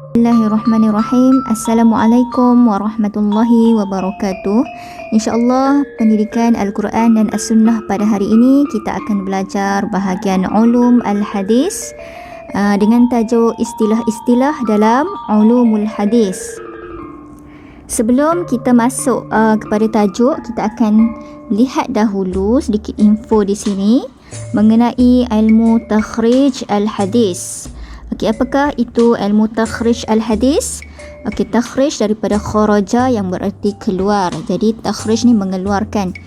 Bismillahirrahmanirrahim. Assalamualaikum warahmatullahi wabarakatuh. InsyaAllah pendidikan Al-Quran dan As-Sunnah pada hari ini kita akan belajar bahagian ulum Al-Hadis dengan tajuk istilah-istilah dalam ulumul hadis. Sebelum kita masuk kepada tajuk, kita akan lihat dahulu sedikit info di sini mengenai ilmu takhrij al-hadis. Okey, apakah itu ilmu takhrij al-hadis? Okey, takhrij daripada kharaja yang berarti keluar. Jadi takhrij ni mengeluarkan.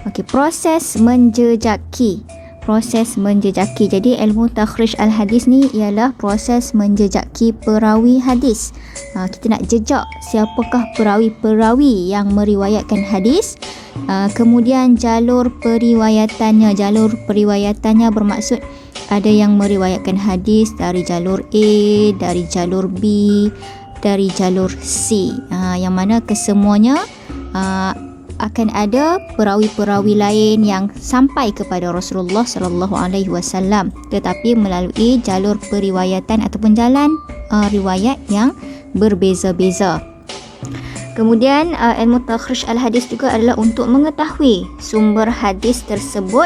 Okey, proses menjejaki. Proses menjejaki. Jadi ilmu takhrij al-hadis ni ialah proses menjejaki perawi hadis. Kita nak jejak siapakah perawi-perawi yang meriwayatkan hadis. Kemudian jalur periwayatannya. Jalur periwayatannya bermaksud ada yang meriwayatkan hadis dari jalur A, dari jalur B, dari jalur C. Yang mana kesemuanya akan ada perawi-perawi lain yang sampai kepada Rasulullah sallallahu alaihi wasallam, tetapi melalui jalur periwayatan ataupun jalan riwayat yang berbeza-beza. Kemudian ilmu takhrij al-hadis juga adalah untuk mengetahui sumber hadis tersebut.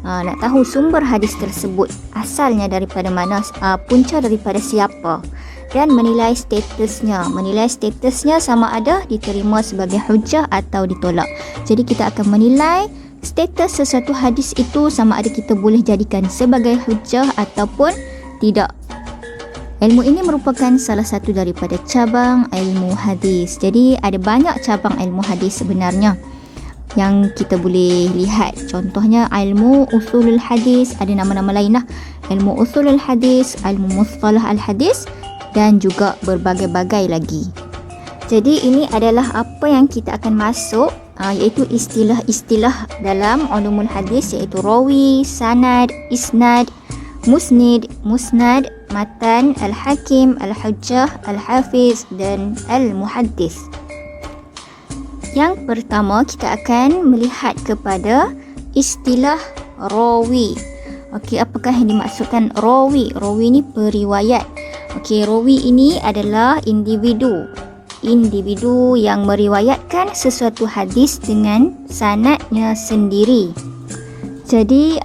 Nak tahu sumber hadis tersebut asalnya daripada mana, punca daripada siapa, dan menilai statusnya. Menilai statusnya sama ada diterima sebagai hujah atau ditolak. Jadi kita akan menilai status sesuatu hadis itu sama ada kita boleh jadikan sebagai hujah ataupun tidak. Ilmu ini merupakan salah satu daripada cabang ilmu hadis. Jadi ada banyak cabang ilmu hadis sebenarnya yang kita boleh lihat. Contohnya ilmu usulul hadis, ada nama-nama lain lah. Ilmu usulul hadis, ilmu mustalah al-hadis dan juga berbagai-bagai lagi. Jadi ini adalah apa yang kita akan masuk, iaitu istilah-istilah dalam ulumul hadis, iaitu rawi, sanad, isnad, musnid, musnad, matan, al-hakim, al-hujjah, al-hafiz dan al-muhaddis. Yang pertama, kita akan melihat kepada istilah rawi. Okey, apakah yang dimaksudkan rawi? Rawi ni periwayat. Okey, rawi ini adalah individu yang meriwayatkan sesuatu hadis dengan sanadnya sendiri. Jadi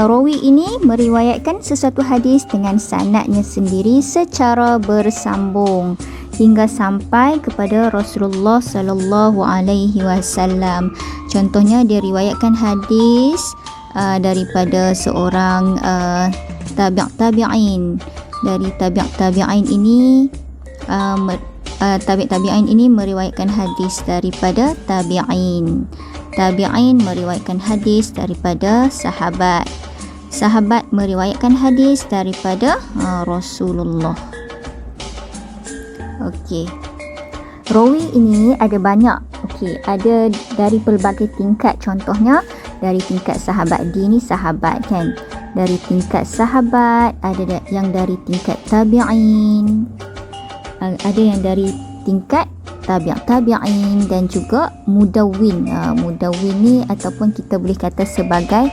rawi ini meriwayatkan sesuatu hadis dengan sanadnya sendiri secara bersambung hingga sampai kepada Rasulullah sallallahu alaihi wasallam. Contohnya dia riwayatkan hadis daripada seorang tabi'in. Dari tabi'in ini tabi'in ini meriwayatkan hadis daripada tabi'in. Tabi'in meriwayatkan hadis daripada sahabat. Sahabat meriwayatkan hadis daripada Rasulullah. Okey. Rawi ini ada banyak. Okey, ada dari pelbagai tingkat. Contohnya dari tingkat sahabat, dia ni sahabat kan. Dari tingkat sahabat, ada yang dari tingkat tabi'in. Ada yang dari tingkat tabi'in dan juga mudawwin. Mudawwin ni ataupun kita boleh kata sebagai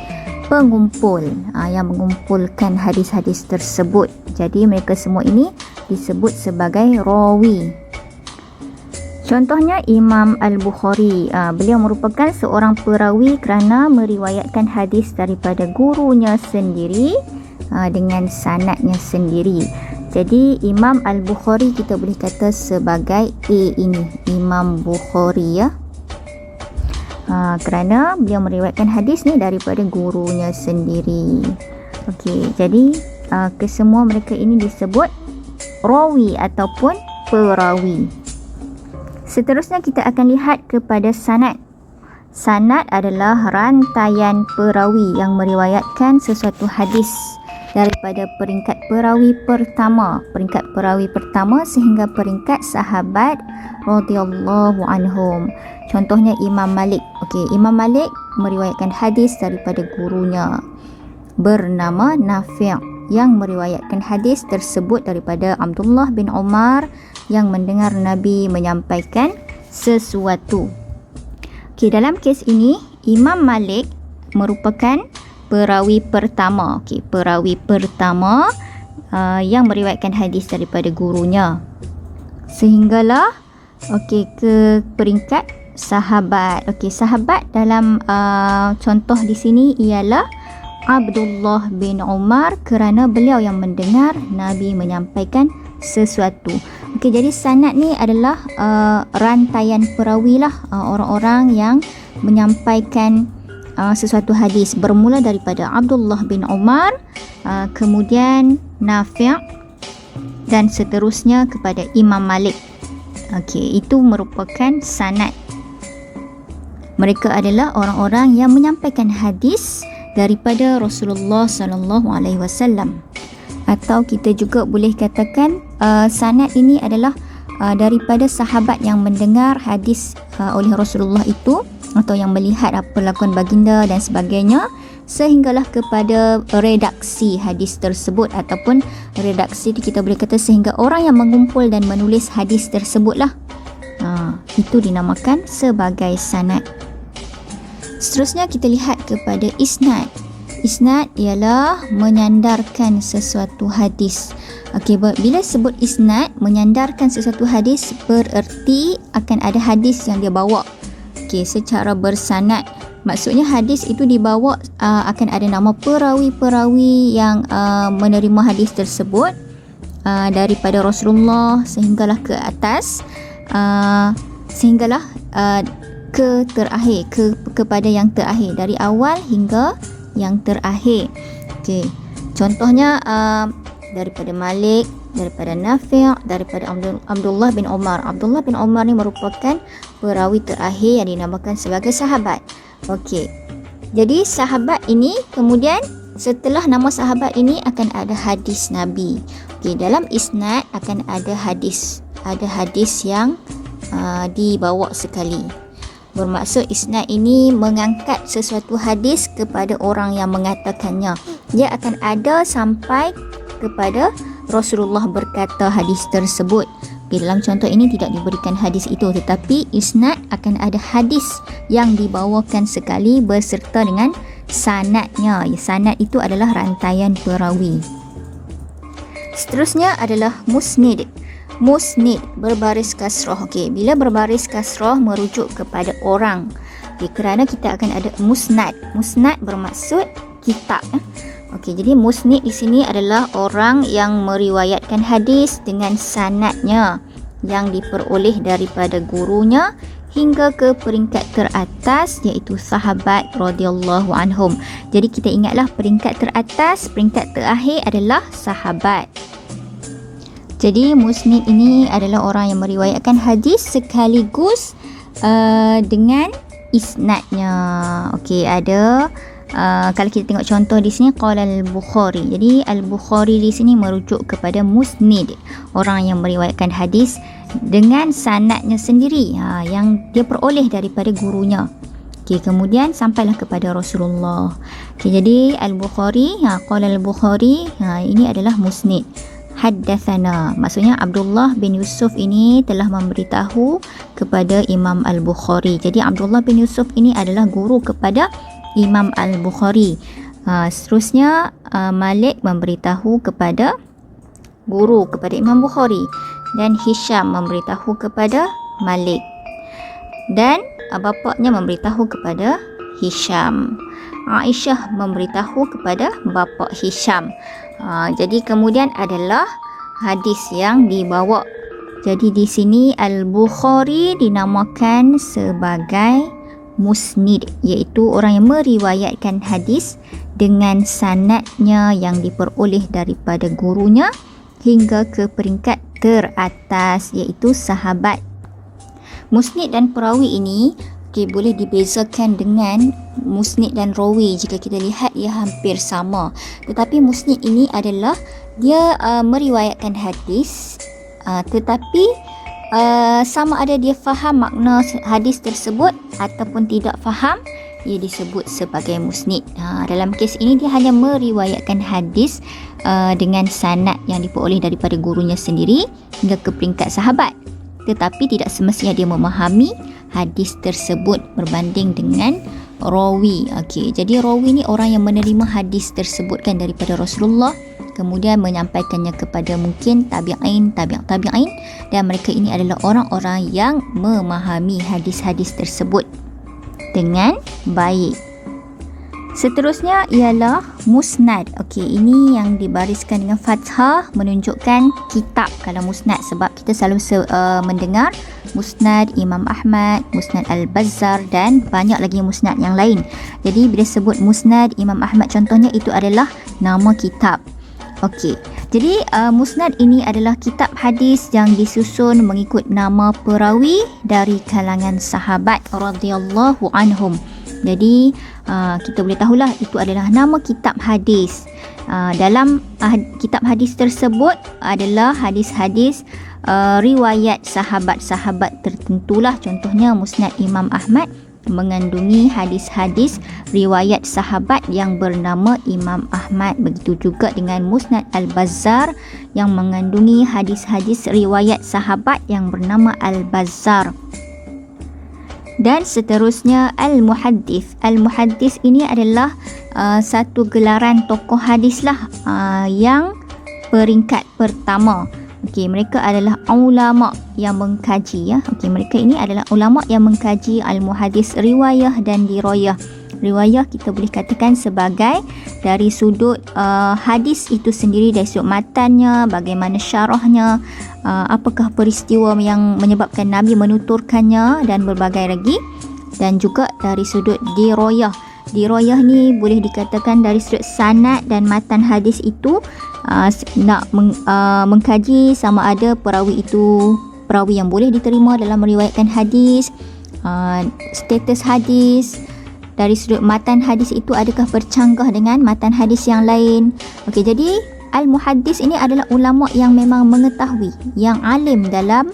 pengumpul yang mengumpulkan hadis-hadis tersebut. Jadi mereka semua ini disebut sebagai rawi. Contohnya Imam Al-Bukhari. Beliau merupakan seorang perawi kerana meriwayatkan hadis daripada gurunya sendiri dengan sanadnya sendiri. Jadi Imam Al-Bukhari kita boleh kata sebagai A ini, Imam Bukhari ya. Kerana beliau meriwayatkan hadis ni daripada gurunya sendiri. Okey, jadi kesemua mereka ini disebut rawi ataupun perawi. Seterusnya kita akan lihat kepada sanad. Sanad adalah rantaian perawi yang meriwayatkan sesuatu hadis daripada peringkat perawi pertama sehingga peringkat sahabat radhiyallahu anhum. Contohnya Imam Malik. Okey, Imam Malik meriwayatkan hadis daripada gurunya bernama Nafi', yang meriwayatkan hadis tersebut daripada Abdullah bin Umar yang mendengar Nabi menyampaikan sesuatu. Okey, dalam kes ini Imam Malik merupakan perawi pertama. Okey, perawi pertama yang meriwayatkan hadis daripada gurunya. sehinggalah ke peringkat sahabat. Sahabat dalam contoh di sini ialah Abdullah bin Umar, kerana beliau yang mendengar Nabi menyampaikan sesuatu. Jadi sanad ni adalah rantaian perawi lah, orang-orang yang menyampaikan sesuatu hadis, bermula daripada Abdullah bin Umar, kemudian Nafi' dan seterusnya kepada Imam Malik. Itu merupakan sanad. Mereka adalah orang-orang yang menyampaikan hadis daripada Rasulullah sallallahu alaihi wasallam. Atau kita juga boleh katakan sanad ini adalah daripada sahabat yang mendengar hadis oleh Rasulullah itu, atau yang melihat apa lakuan baginda dan sebagainya, sehinggalah kepada redaksi hadis tersebut, ataupun redaksi kita boleh kata sehingga orang yang mengumpul dan menulis hadis tersebutlah. Itu dinamakan sebagai sanad. Seterusnya kita lihat kepada isnad. Isnad ialah menyandarkan sesuatu hadis. Bila sebut isnad, menyandarkan sesuatu hadis, bererti akan ada hadis yang dia bawa secara bersanad. Maksudnya hadis itu dibawa, akan ada nama perawi-perawi yang menerima hadis tersebut daripada Rasulullah sehinggalah ke atas, sehinggalah ke terakhir, kepada yang terakhir, dari awal hingga yang terakhir. Contohnya daripada Malik, daripada Nafi', daripada Abdullah bin Umar. Abdullah bin Umar ni merupakan perawi terakhir yang dinamakan sebagai sahabat. Jadi sahabat ini, kemudian setelah nama sahabat ini akan ada hadis Nabi. Dalam isnad akan ada hadis yang dibawa sekali. Bermaksud isnad ini mengangkat sesuatu hadis kepada orang yang mengatakannya. Dia akan ada sampai kepada Rasulullah berkata hadis tersebut. Dalam contoh ini tidak diberikan hadis itu, tetapi isnad akan ada hadis yang dibawakan sekali beserta dengan sanadnya. Sanad itu adalah rantaian perawi. Seterusnya adalah musnid. Musnid berbaris kasrah. Bila berbaris kasrah merujuk kepada orang. Kerana kita akan ada musnad. Musnad bermaksud kitab. Jadi musnid di sini adalah orang yang meriwayatkan hadis dengan sanadnya yang diperoleh daripada gurunya hingga ke peringkat teratas, iaitu sahabat radhiyallahu anhum. Jadi kita ingatlah, peringkat teratas, peringkat terakhir adalah sahabat. Jadi musnid ini adalah orang yang meriwayatkan hadis sekaligus dengan isnadnya. Ada kalau kita tengok contoh di sini, qala al-Bukhari. Jadi al-Bukhari di sini merujuk kepada musnid, orang yang meriwayatkan hadis dengan sanadnya sendiri, yang dia peroleh daripada gurunya. Kemudian sampailah kepada Rasulullah. Jadi al-Bukhari, qala al-Bukhari, ini adalah musnid. Haddatsana, maksudnya Abdullah bin Yusuf ini telah memberitahu kepada Imam Al-Bukhari. Jadi Abdullah bin Yusuf ini adalah guru kepada Imam Al-Bukhari. Seterusnya Malik memberitahu kepada guru kepada Imam Bukhari, dan Hisham memberitahu kepada Malik, dan bapaknya memberitahu kepada Hisham. Aisyah memberitahu kepada bapa Hisham. Jadi kemudian adalah hadis yang dibawa. Jadi di sini Al-Bukhari dinamakan sebagai musnid, iaitu orang yang meriwayatkan hadis dengan sanadnya yang diperoleh daripada gurunya hingga ke peringkat teratas, iaitu sahabat. Musnid dan perawi ini boleh dibezakan dengan musnid dan rawi. Jika kita lihat, ia hampir sama, tetapi musnid ini adalah dia meriwayatkan hadis, tetapi sama ada dia faham makna hadis tersebut ataupun tidak faham, ia disebut sebagai musnid. Dalam kes ini dia hanya meriwayatkan hadis dengan sanad yang diperoleh daripada gurunya sendiri hingga ke peringkat sahabat, tetapi tidak semestinya dia memahami hadis tersebut berbanding dengan rawi. Jadi rawi ni orang yang menerima hadis tersebut kan daripada Rasulullah kemudian menyampaikannya kepada mungkin tabi'in, tabi'in, dan mereka ini adalah orang-orang yang memahami hadis-hadis tersebut dengan baik. Seterusnya ialah musnad. Okey, ini yang dibariskan dengan fathah menunjukkan kitab kalau musnad, sebab kita selalu mendengar musnad Imam Ahmad, musnad Al-Bazzar dan banyak lagi musnad yang lain. Jadi bila sebut musnad Imam Ahmad contohnya, itu adalah nama kitab. Okey. Jadi musnad ini adalah kitab hadis yang disusun mengikut nama perawi dari kalangan sahabat radhiyallahu anhum. Jadi kita boleh tahulah itu adalah nama kitab hadis. Dalam kitab hadis tersebut adalah hadis-hadis riwayat sahabat-sahabat tertentulah. Contohnya musnad Imam Ahmad mengandungi hadis-hadis riwayat sahabat yang bernama Imam Ahmad. Begitu juga dengan musnad Al-Bazzar yang mengandungi hadis-hadis riwayat sahabat yang bernama Al-Bazzar. Dan seterusnya Al-Muhaddis. Al-Muhaddis ini adalah satu gelaran tokoh hadis lah yang peringkat pertama. Okey, mereka adalah ulama yang mengkaji ya. Okey, mereka ini adalah ulama yang mengkaji al-muhaddis, riwayah dan dirayah. Riwayah kita boleh katakan sebagai dari sudut hadis itu sendiri, dari sudut matannya, bagaimana syarahnya, apakah peristiwa yang menyebabkan Nabi menuturkannya dan berbagai lagi. Dan juga dari sudut dirayah. Dirayah ni boleh dikatakan dari sudut sanad dan matan hadis itu nak mengkaji sama ada perawi itu perawi yang boleh diterima dalam meriwayatkan hadis, status hadis. Dari sudut matan hadis itu adakah bercanggah dengan matan hadis yang lain. Okey, jadi al-muhaddis ini adalah ulama yang memang mengetahui, yang alim dalam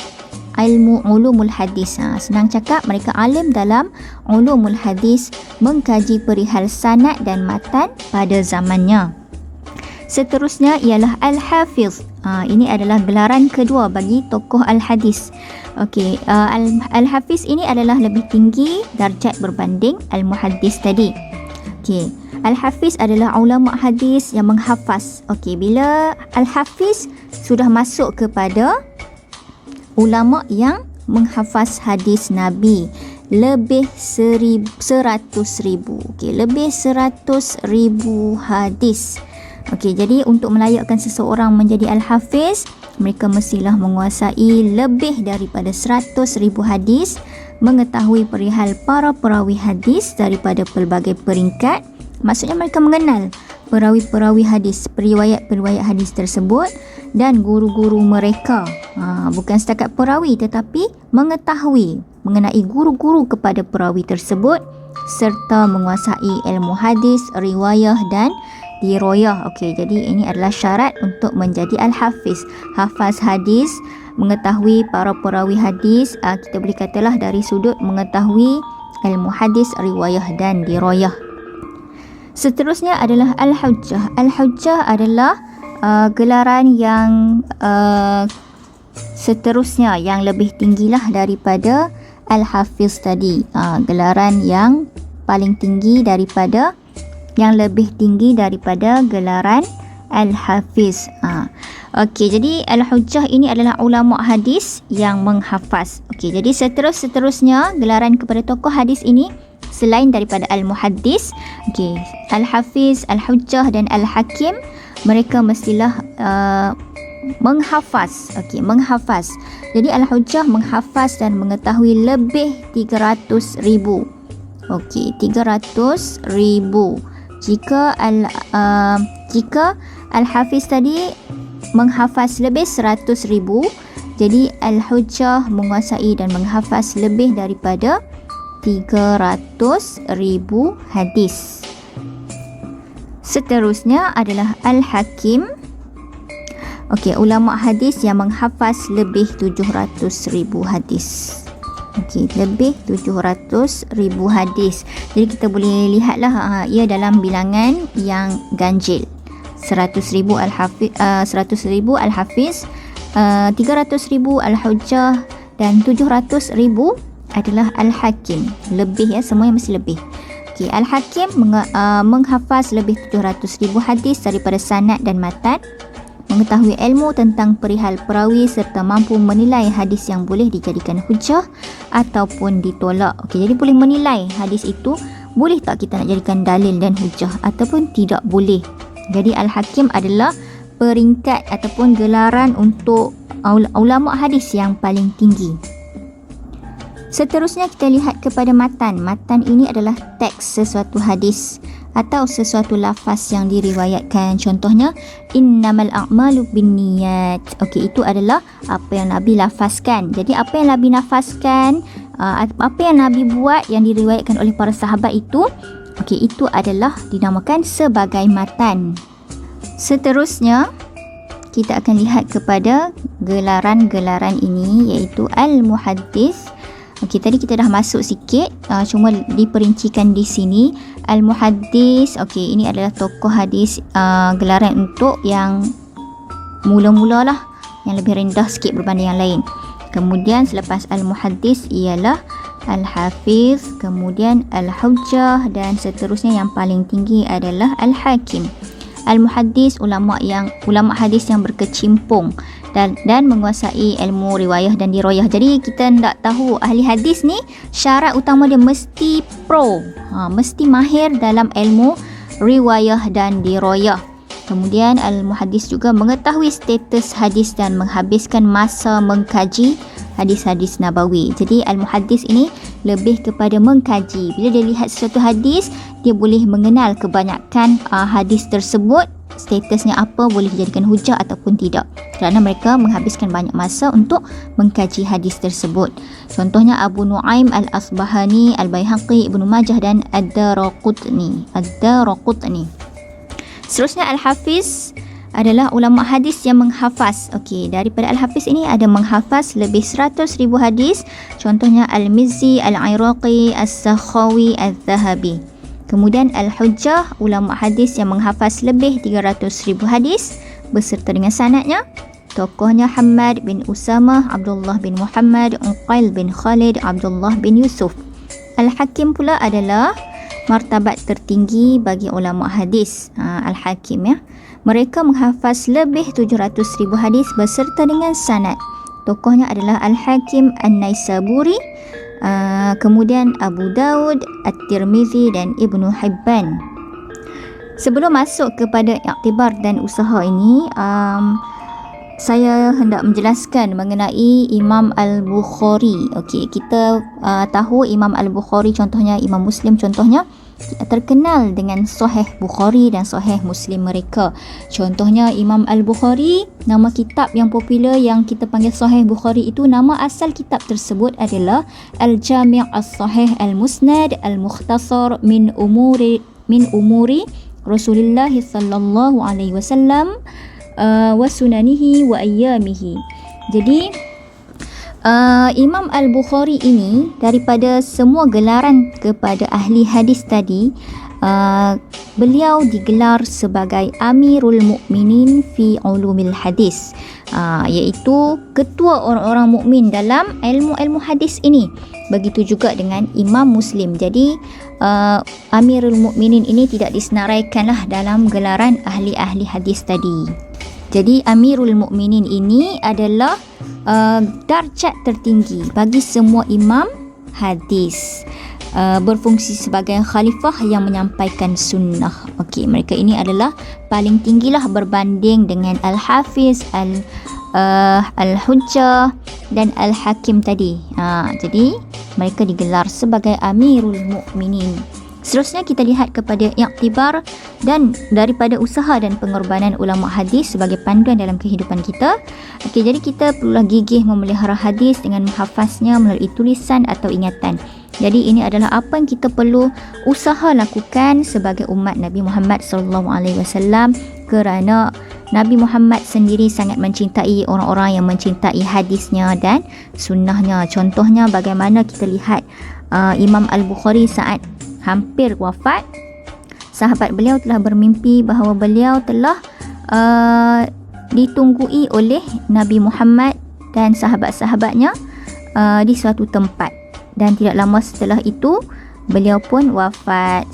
ilmu ulumul hadis. Senang cakap, mereka alim dalam ulumul hadis, mengkaji perihal sanad dan matan pada zamannya. Seterusnya ialah al-hafiz. Ini adalah gelaran kedua bagi tokoh al-hadis. Okey, al-hafiz ini adalah lebih tinggi darjat berbanding al-muhaddis tadi. Okey, al-hafiz adalah ulama hadis yang menghafaz. Okey, bila al-hafiz sudah masuk kepada ulama yang menghafaz hadis Nabi lebih 100,000. Okey, lebih 100,000 hadis. Okey, jadi untuk melayakkan seseorang menjadi al-hafiz, mereka mestilah menguasai lebih daripada 100,000 hadis, mengetahui perihal para perawi hadis daripada pelbagai peringkat. Maksudnya mereka mengenal perawi-perawi hadis, periwayat-periwayat hadis tersebut dan guru-guru mereka. Bukan setakat perawi tetapi mengetahui, mengenai guru-guru kepada perawi tersebut serta menguasai ilmu hadis, riwayah dan dirayah. Okey, jadi ini adalah syarat untuk menjadi al-hafiz. Hafaz hadis, mengetahui para perawi hadis, kita boleh katalah dari sudut mengetahui ilmu hadis, riwayah dan dirayah. Seterusnya adalah al-hujjah. Al-hujjah adalah gelaran yang seterusnya, yang lebih tinggilah daripada al-hafiz tadi. Gelaran yang paling tinggi daripada, yang lebih tinggi daripada gelaran al-hafiz. Okey, jadi al-hujjah ini adalah ulama hadis yang menghafaz. Okey, jadi seterusnya gelaran kepada tokoh hadis ini selain daripada al-muhaddis, okey, al-hafiz, al-hujjah dan al-hakim, mereka mestilah menghafaz. Okey, menghafaz. Jadi al-hujjah menghafaz dan mengetahui lebih 300,000. Okey, 300,000. Jika al-hafiz tadi menghafaz lebih 100,000, jadi al-hujjah menguasai dan menghafaz lebih daripada 300,000 hadis. Seterusnya adalah al-hakim. Okey, ulama hadis yang menghafaz lebih 700,000 hadis. Okey, lebih 700,000 hadis. Jadi kita boleh lihatlah ia dalam bilangan yang ganjil. 100,000 al-hafiz, 300,000 al-hujjah dan 700,000 adalah al-hakim. Lebih ya, semuanya mesti lebih. Okey, Al-Hakim menghafaz lebih 700,000 hadis daripada sanad dan matan, mengetahui ilmu tentang perihal perawi serta mampu menilai hadis yang boleh dijadikan hujah ataupun ditolak. Okey, jadi boleh menilai hadis itu boleh tak kita nak jadikan dalil dan hujah ataupun tidak boleh. Jadi Al-Hakim adalah peringkat ataupun gelaran untuk ulama hadis yang paling tinggi. Seterusnya kita lihat kepada matan. Matan ini adalah teks sesuatu hadis atau sesuatu lafaz yang diriwayatkan. Contohnya, innamal a'malu binniyat. Okey, itu adalah apa yang Nabi lafazkan. Jadi apa yang Nabi lafazkan, apa yang Nabi buat yang diriwayatkan oleh para sahabat itu, okey, itu adalah dinamakan sebagai matan. Seterusnya, kita akan lihat kepada gelaran-gelaran ini, iaitu al-muhaddis. Okey, tadi kita dah masuk sikit, cuma diperincikan di sini. Al-muhaddis, okey, ini adalah tokoh hadis, gelaran untuk yang mula-mula lah, yang lebih rendah sikit berbanding yang lain. Kemudian selepas al-muhaddis ialah al-hafiz, kemudian al-hujjah, dan seterusnya yang paling tinggi adalah al-hakim. Al-muhaddis, ulama hadis yang berkecimpung dan menguasai ilmu riwayah dan dirayah. Jadi kita nak tahu ahli hadis ni, syarat utama dia mesti mesti mahir dalam ilmu riwayah dan dirayah. Kemudian al-muhaddis juga mengetahui status hadis dan menghabiskan masa mengkaji hadis-hadis nabawi. Jadi al-muhaddis ini lebih kepada mengkaji. Bila dia lihat sesuatu hadis, dia boleh mengenal kebanyakan hadis tersebut, statusnya apa, boleh dijadikan hujah ataupun tidak, kerana mereka menghabiskan banyak masa untuk mengkaji hadis tersebut. Contohnya Abu Nuaim Al-Asbahani, Al-Baihaqi, Ibnu Majah dan Ad-Daraqutni. Seterusnya Al-Hafiz adalah ulama hadis yang menghafaz. Okey, daripada Al-Hafiz ini ada menghafaz lebih 100,000 hadis. Contohnya Al-Mizzi, Al-Iraqi, As-Sakhawi, Al-Zahabi. Kemudian Al-Hujjah, ulama hadis yang menghafaz lebih 300,000 hadis beserta dengan sanadnya. Tokohnya Hammad bin Usamah, Abdullah bin Muhammad, Uqail bin Khalid, Abdullah bin Yusuf. Al-Hakim pula adalah martabat tertinggi bagi ulama hadis. Al-Hakim, ya. Mereka menghafaz lebih 700,000 hadis beserta dengan sanad. Tokohnya adalah Al-Hakim An-Naisaburi, kemudian Abu Daud, At-Tirmizi dan Ibnu Hibban. Sebelum masuk kepada iktibar dan usaha ini, saya hendak menjelaskan mengenai Imam Al-Bukhari. Okey, kita tahu Imam Al-Bukhari, contohnya Imam Muslim, contohnya terkenal dengan Sahih Bukhari dan Sahih Muslim mereka. Contohnya Imam Al-Bukhari, nama kitab yang popular yang kita panggil Sahih Bukhari itu, nama asal kitab tersebut adalah Al-Jami' As-Sahih Al-Musnad Al-Mukhtasar min umuri Rasulullah sallallahu alaihi wasallam wa sunanihi wa ayyamihi. Jadi Imam Al-Bukhari ini, daripada semua gelaran kepada ahli hadis tadi, beliau digelar sebagai Amirul Mukminin fi Ulumil Hadis, iaitu ketua orang-orang mukmin dalam ilmu-ilmu hadis ini. Begitu juga dengan Imam Muslim. Jadi Amirul Mukminin ini tidak disenaraikanlah dalam gelaran ahli-ahli hadis tadi. Jadi Amirul Mukminin ini adalah darjat tertinggi bagi semua imam hadis, berfungsi sebagai khalifah yang menyampaikan sunnah. Okey, mereka ini adalah paling tinggilah berbanding dengan Al-Hafiz, Al-Hujjah dan Al-Hakim tadi. Jadi mereka digelar sebagai Amirul Mukminin. Seterusnya kita lihat kepada iktibar dan daripada usaha dan pengorbanan ulama hadis sebagai panduan dalam kehidupan kita. Okey, jadi kita perlulah gigih memelihara hadis dengan menghafaznya melalui tulisan atau ingatan. Jadi ini adalah apa yang kita perlu usaha lakukan sebagai umat Nabi Muhammad SAW, kerana Nabi Muhammad sendiri sangat mencintai orang-orang yang mencintai hadisnya dan sunnahnya. Contohnya bagaimana kita lihat Imam Al-Bukhari saat hampir wafat, sahabat beliau telah bermimpi bahawa beliau telah ditunggui oleh Nabi Muhammad dan sahabat-sahabatnya di suatu tempat, dan tidak lama setelah itu beliau pun wafat.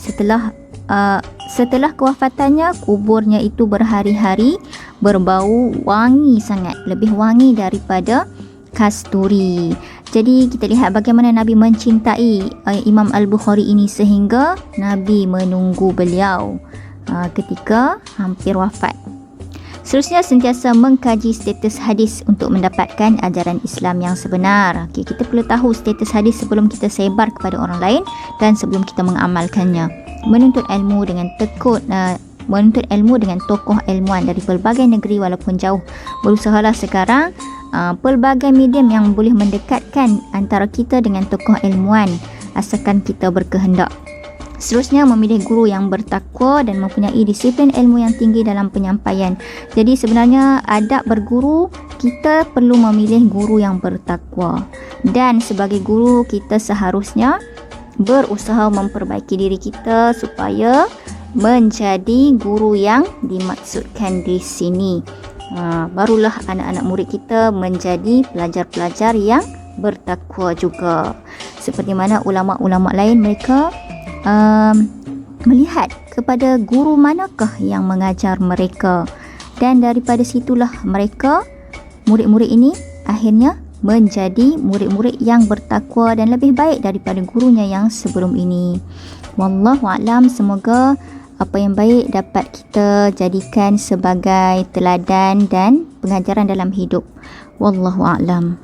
Setelah kewafatannya, kuburnya itu berhari-hari berbau wangi sangat, lebih wangi daripada kasturi. Jadi kita lihat bagaimana Nabi mencintai Imam Al-Bukhari ini sehingga Nabi menunggu beliau ketika hampir wafat. Seterusnya, sentiasa mengkaji status hadis untuk mendapatkan ajaran Islam yang sebenar. Okay, kita perlu tahu status hadis sebelum kita sebar kepada orang lain dan sebelum kita mengamalkannya. Menuntut ilmu dengan tekun, menuntut ilmu dengan tokoh ilmuwan dari pelbagai negeri walaupun jauh. Berusahalah sekarang pelbagai medium yang boleh mendekatkan antara kita dengan tokoh ilmuwan asalkan kita berkehendak. Seterusnya, memilih guru yang bertakwa dan mempunyai disiplin ilmu yang tinggi dalam penyampaian. Jadi sebenarnya adab berguru, kita perlu memilih guru yang bertakwa. Dan sebagai guru, kita seharusnya berusaha memperbaiki diri kita supaya menjadi guru yang dimaksudkan di sini. Barulah anak-anak murid kita menjadi pelajar-pelajar yang bertakwa juga. Seperti mana ulama-ulama lain, mereka melihat kepada guru manakah yang mengajar mereka, dan daripada situlah mereka, murid-murid ini akhirnya menjadi murid-murid yang bertakwa dan lebih baik daripada gurunya yang sebelum ini. Wallahu a'lam. Semoga apa yang baik dapat kita jadikan sebagai teladan dan pengajaran dalam hidup. Wallahu a'lam.